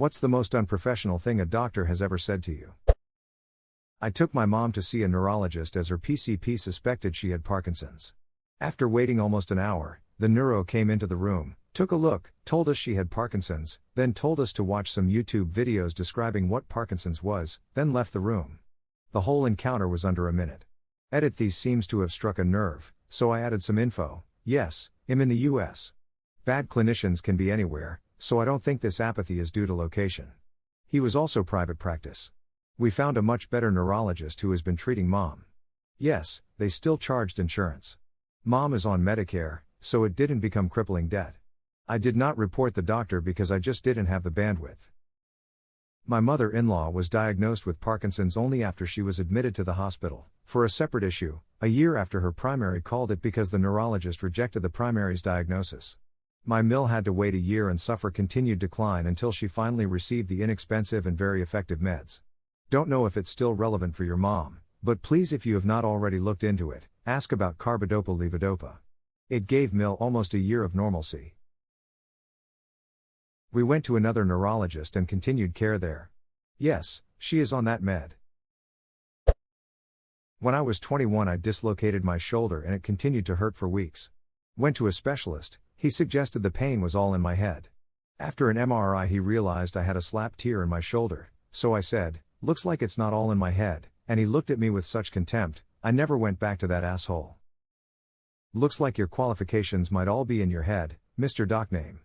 What's the most unprofessional thing a doctor has ever said to you? I took my mom to see a neurologist as her PCP suspected she had Parkinson's. After waiting almost an hour, the neuro came into the room, took a look, told us she had Parkinson's, then told us to watch some YouTube videos describing what Parkinson's was, then left the room. The whole encounter was under a minute. Edit: these seems to have struck a nerve, so I added some info. Yes, I'm in the US. Bad clinicians can be anywhere, so I don't think this apathy is due to location. He was also private practice. We found a much better neurologist who has been treating mom. Yes, they still charged insurance. Mom is on Medicare, so it didn't become crippling debt. I did not report the doctor because I just didn't have the bandwidth. My mother-in-law was diagnosed with Parkinson's only after she was admitted to the hospital, for a separate issue, a year after her primary called it because the neurologist rejected the primary's diagnosis. My mill had to wait a year and suffer continued decline until she finally received the inexpensive and very effective meds. Don't know if it's still relevant for your mom, but please, if you have not already looked into it, ask about carbidopa-levodopa. It gave Mill almost a year of normalcy. We went to another neurologist and continued care there. Yes, she is on that med. When I was 21, I dislocated my shoulder and it continued to hurt for weeks. Went to a specialist, he suggested the pain was all in my head. After an MRI, he realized I had a slap tear in my shoulder, so I said, "Looks like it's not all in my head," and he looked at me with such contempt, I never went back to that asshole. Looks like your qualifications might all be in your head, Mr. Doc name.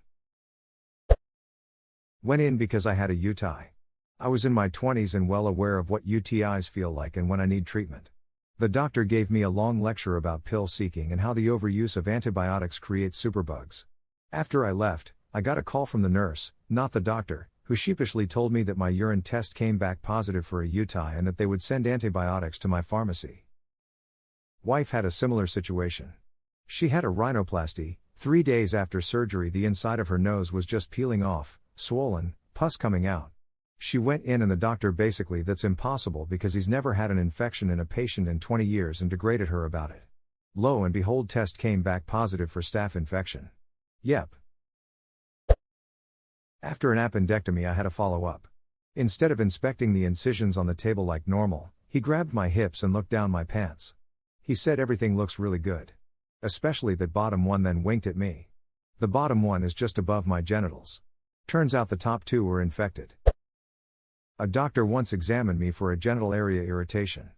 Went in because I had a UTI. I was in my 20s and well aware of what UTIs feel like and when I need treatment. The doctor gave me a long lecture about pill seeking and how the overuse of antibiotics creates superbugs. After I left, I got a call from the nurse, not the doctor, who sheepishly told me that my urine test came back positive for a UTI and that they would send antibiotics to my pharmacy. Wife had a similar situation. She had a rhinoplasty. 3 days after surgery, the inside of her nose was just peeling off, swollen, pus coming out. She went in and the doctor basically, "That's impossible because he's never had an infection in a patient in 20 years," and degraded her about it. Lo and behold, test came back positive for staph infection. Yep. After an appendectomy, I had a follow-up. Instead of inspecting the incisions on the table like normal, he grabbed my hips and looked down my pants. He said, "Everything looks really good. Especially that bottom one," then winked at me. The bottom one is just above my genitals. Turns out the top two were infected. A doctor once examined me for a genital area irritation.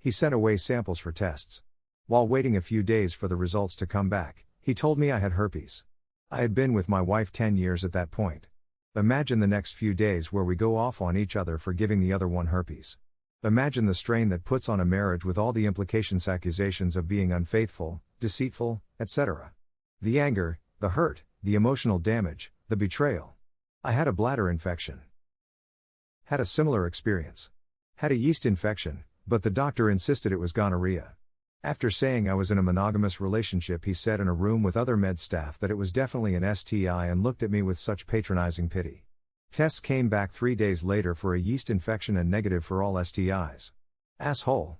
He sent away samples for tests. While waiting a few days for the results to come back, he told me I had herpes. I had been with my wife 10 years at that point. Imagine the next few days where we go off on each other for giving the other one herpes. Imagine the strain that puts on a marriage with all the implications, accusations of being unfaithful, deceitful, etc. The anger, the hurt, the emotional damage, the betrayal. I had a bladder infection. Had a similar experience. Had a yeast infection, but the doctor insisted it was gonorrhea. After saying I was in a monogamous relationship, he said in a room with other med staff that it was definitely an STI and looked at me with such patronizing pity. Tests came back 3 days later for a yeast infection and negative for all STIs. Asshole.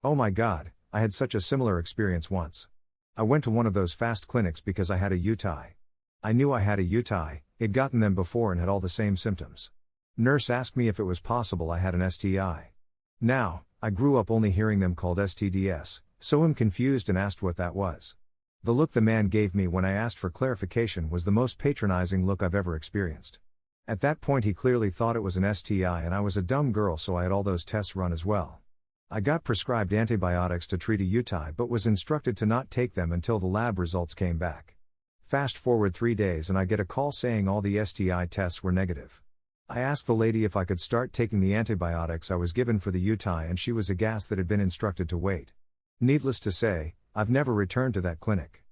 Oh my god, I had such a similar experience once. I went to one of those fast clinics because I had a UTI. I knew I had a UTI, I'd gotten them before and had all the same symptoms. Nurse asked me if it was possible I had an STI. Now, I grew up only hearing them called STDs, so I'm confused and asked what that was. The look the man gave me when I asked for clarification was the most patronizing look I've ever experienced. At that point he clearly thought it was an STI and I was a dumb girl, so I had all those tests run as well. I got prescribed antibiotics to treat a UTI but was instructed to not take them until the lab results came back. Fast forward 3 days and I get a call saying all the STI tests were negative. I asked the lady if I could start taking the antibiotics I was given for the UTI and she was aghast that had been instructed to wait. Needless to say, I've never returned to that clinic.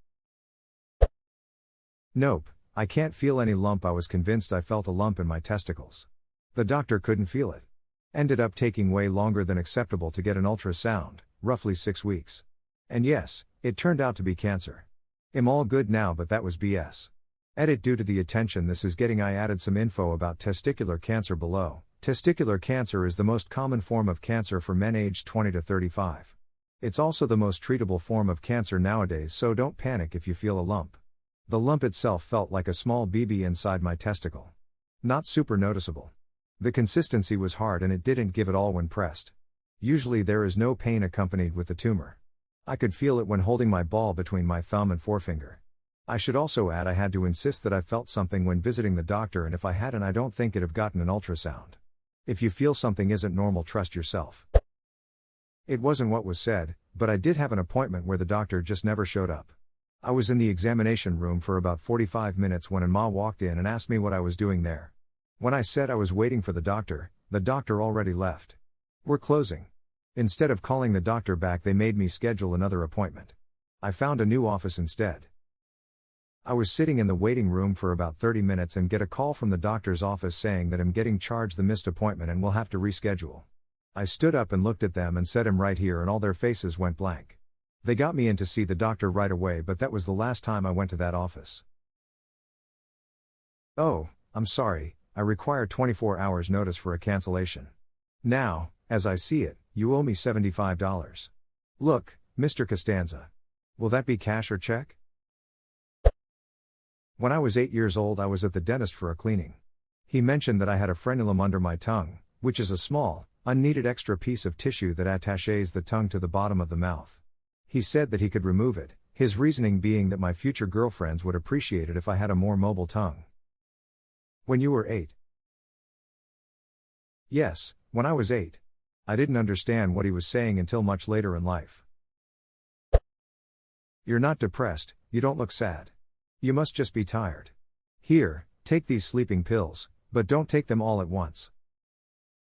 Nope, I can't feel any lump. I was convinced I felt a lump in my testicles. The doctor couldn't feel it. Ended up taking way longer than acceptable to get an ultrasound, roughly 6 weeks. And yes, it turned out to be cancer. I'm all good now, but that was BS. Edit: due to the attention this is getting, I added some info about testicular cancer below. Testicular cancer is the most common form of cancer for men aged 20 to 35. It's also the most treatable form of cancer nowadays, so don't panic if you feel a lump. The lump itself felt like a small BB inside my testicle. Not super noticeable. The consistency was hard and it didn't give at all when pressed. Usually there is no pain accompanied with the tumor. I could feel it when holding my ball between my thumb and forefinger. I should also add I had to insist that I felt something when visiting the doctor, and if I hadn't I don't think it'd have gotten an ultrasound. If you feel something isn't normal, trust yourself. It wasn't what was said, but I did have an appointment where the doctor just never showed up. I was in the examination room for about 45 minutes when Ma walked in and asked me what I was doing there. When I said I was waiting for the doctor already left. We're closing. Instead of calling the doctor back, they made me schedule another appointment. I found a new office instead. I was sitting in the waiting room for about 30 minutes and get a call from the doctor's office saying that I'm getting charged the missed appointment and will have to reschedule. I stood up and looked at them and said I'm right here, and all their faces went blank. They got me in to see the doctor right away, but that was the last time I went to that office. Oh, I'm sorry, I require 24 hours notice for a cancellation. Now, as I see it, you owe me $75. Look, Mr. Costanza. Will that be cash or check? When I was 8 years old, I was at the dentist for a cleaning. He mentioned that I had a frenulum under my tongue, which is a small, unneeded extra piece of tissue that attaches the tongue to the bottom of the mouth. He said that he could remove it, his reasoning being that my future girlfriends would appreciate it if I had a more mobile tongue. When you were 8? Yes, when I was 8. I didn't understand what he was saying until much later in life. You're not depressed, you don't look sad. You must just be tired. Here, take these sleeping pills, but don't take them all at once.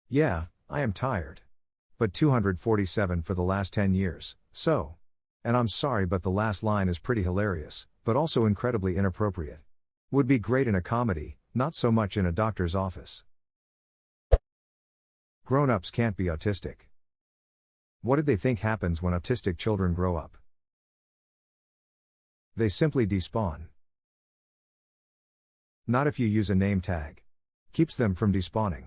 Yeah, I am tired. But 247 for the last 10 years, so. And I'm sorry, but the last line is pretty hilarious, but also incredibly inappropriate. Would be great in a comedy, not so much in a doctor's office. Grown-ups can't be autistic. What did they think happens when autistic children grow up? They simply despawn. Not if you use a name tag. Keeps them from despawning.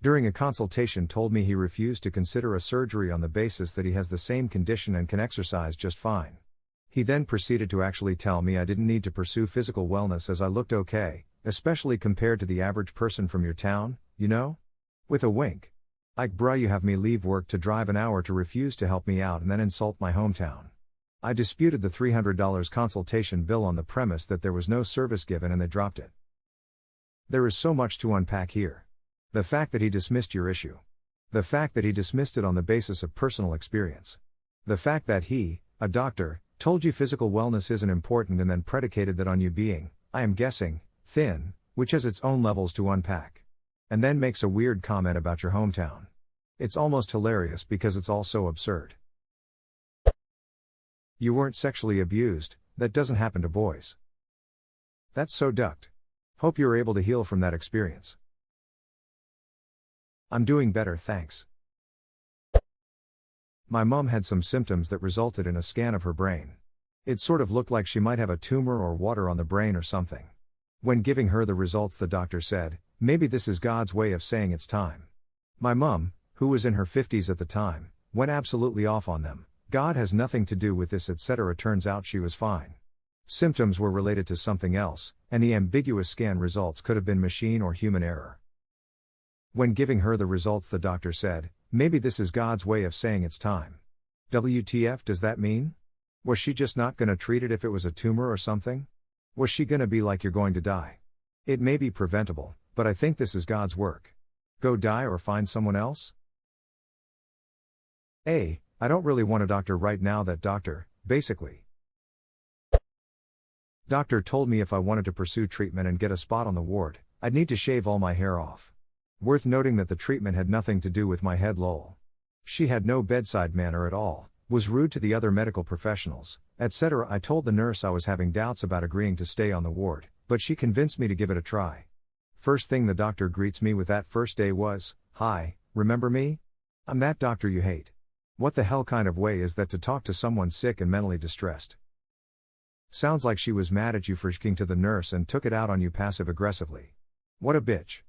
During a consultation told me he refused to consider a surgery on the basis that he has the same condition and can exercise just fine. He then proceeded to actually tell me I didn't need to pursue physical wellness as I looked okay, especially compared to the average person from your town, you know? With a wink. Like, bruh, you have me leave work to drive an hour to refuse to help me out and then insult my hometown. I disputed the $300 consultation bill on the premise that there was no service given and they dropped it. There is so much to unpack here. The fact that he dismissed your issue. The fact that he dismissed it on the basis of personal experience. The fact that he, a doctor, told you physical wellness isn't important and then predicated that on you being, I am guessing, thin, which has its own levels to unpack. And then makes a weird comment about your hometown. It's almost hilarious because it's all so absurd. You weren't sexually abused, that doesn't happen to boys. That's so ducked. Hope you're able to heal from that experience. I'm doing better, thanks. My mom had some symptoms that resulted in a scan of her brain. It sort of looked like she might have a tumor or water on the brain or something. When giving her the results, the doctor said, maybe this is God's way of saying it's time. My mom, who was in her 50s at the time, went absolutely off on them. God has nothing to do with this, etc. Turns out she was fine. Symptoms were related to something else, and the ambiguous scan results could have been machine or human error. When giving her the results, the doctor said, maybe this is God's way of saying it's time. WTF does that mean? Was she just not gonna treat it if it was a tumor or something? Was she gonna be like, you're going to die? It may be preventable, but I think this is God's work. Go die or find someone else? I don't really want a doctor right now. That doctor, basically. Doctor told me if I wanted to pursue treatment and get a spot on the ward, I'd need to shave all my hair off. Worth noting that the treatment had nothing to do with my head, lol. She had no bedside manner at all, was rude to the other medical professionals, etc. I told the nurse I was having doubts about agreeing to stay on the ward, but she convinced me to give it a try. First thing the doctor greets me with that first day was, "Hi, remember me? I'm that doctor you hate." What the hell kind of way is that to talk to someone sick and mentally distressed? Sounds like she was mad at you for shking to the nurse and took it out on you passive-aggressively. What a bitch.